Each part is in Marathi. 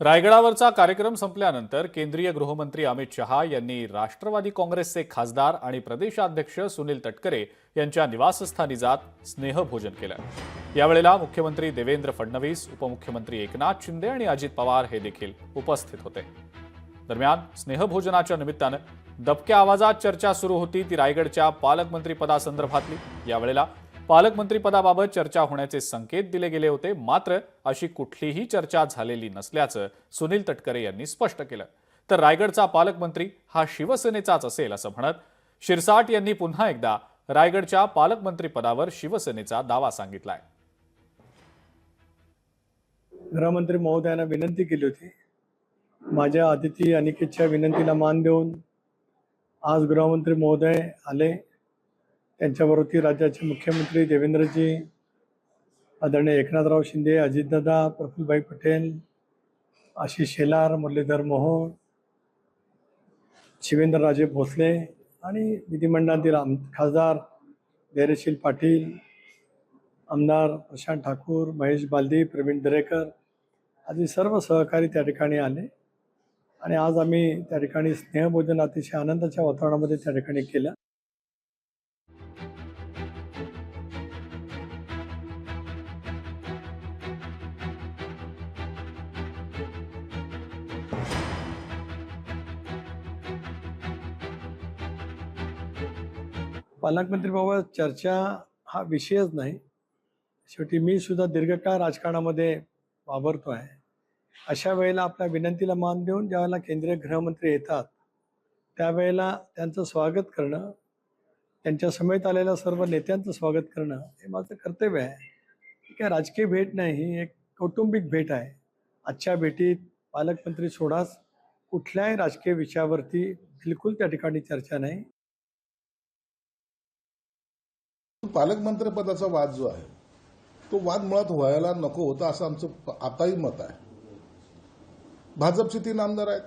रायगडावरचा कार्यक्रम संपल्यानंतर केंद्रीय गृहमंत्री अमित शहा यांनी राष्ट्रवादी काँग्रेसचे खासदार आणि प्रदेशाध्यक्ष सुनील तटकरे यांच्या निवासस्थानी जात स्नेहभोजन केलं। यावेळेला मुख्यमंत्री देवेंद्र फडणवीस, उपमुख्यमंत्री एकनाथ शिंदे आणि अजित पवार हे देखील उपस्थित होते। दरम्यान स्नेहभोजनाच्या निमित्तानं दबक्या आवाजात चर्चा सुरू होती ती रायगडच्या पालकमंत्री पदासंदर्भातली। यावेळेला पालकमंत्रीपदाबाबत चर्चा होण्याचे संकेत दिले गेले होते, मात्र अशी कुठलीही चर्चा झालेली नसल्याचं सुनील तटकरे यांनी स्पष्ट केलं। तर रायगडचा पालकमंत्री हा शिवसेनेचाच असेल असं म्हणत शिरसाट यांनी पुन्हा एकदा रायगडच्या पालकमंत्रीपदावर शिवसेनेचा दावा सांगितलाय। गृहमंत्री महोदयांना विनंती केली होती। माझ्या अतिथी अनिकेतच्या विनंतीला मान देऊन आज गृहमंत्री महोदय आले। त्यांच्याबरोबर राज्याचे मुख्यमंत्री देवेंद्रजी, आदरणीय एकनाथराव शिंदे, अजितदादा, प्रफुल्लभाई पटेल, आशिष शेलार, मुरलीधर मोहोळ, शिवेंद्रराजे भोसले आणि विधिमंडळातील खासदार धैर्यशील पाटील, आमदार प्रशांत ठाकूर, महेश बालदी, प्रवीण दरेकर आदी सर्व सहकारी त्या ठिकाणी आले आणि आज आम्ही त्या ठिकाणी स्नेहभोजन अतिशय आनंदाच्या वातावरणामध्ये त्या ठिकाणी केलं। पालकमंत्रीबाबत चर्चा हा विषयच नाही। शेवटी मी सुद्धा दीर्घकाळ राजकारणामध्ये वावरतो आहे। अशा वेळेला आपल्या विनंतीला मान देऊन ज्यावेळेला केंद्रीय गृहमंत्री येतात त्यावेळेला त्यांचं स्वागत करणं, त्यांच्या समेत आलेल्या सर्व नेत्यांचं स्वागत करणं हे माझं कर्तव्य आहे। ही काय राजकीय भेट नाही, ही एक कौटुंबिक भेट आहे। आजच्या भेटीत पालकमंत्री सोडाच कुठल्याही राजकीय विषयावरती बिलकुल त्या ठिकाणी चर्चा नाही। पालकमंत्री पदाचा वाद जो आहे तो वाद मुळात व्हायला नको होता असं आमचं आताही मत आहे। भाजपचे 3 आमदार आहेत,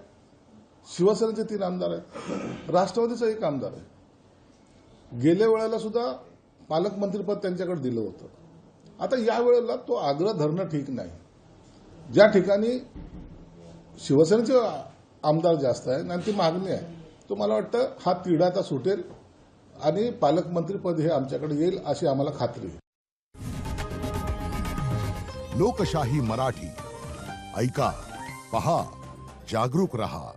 शिवसेनेचे 3 आमदार आहेत, राष्ट्रवादीचा 1 आमदार आहे। गेल्या वेळेला सुद्धा पालकमंत्रीपद त्यांच्याकडे दिलं होतं। आता या वेळेला तो आग्रह धरणं ठीक नाही। ज्या ठिकाणी शिवसेनेचे आमदार जास्त आहे आणि ती मागणी आहे, तो मला वाटतं हा तिढा आता सुटेल आणि पालकमंत्रीपद हे आमच्याकडे येईल अशी आम्हाला खात्री आहे। लोकशाही मराठी ऐका, पहा, जागरूक रहा।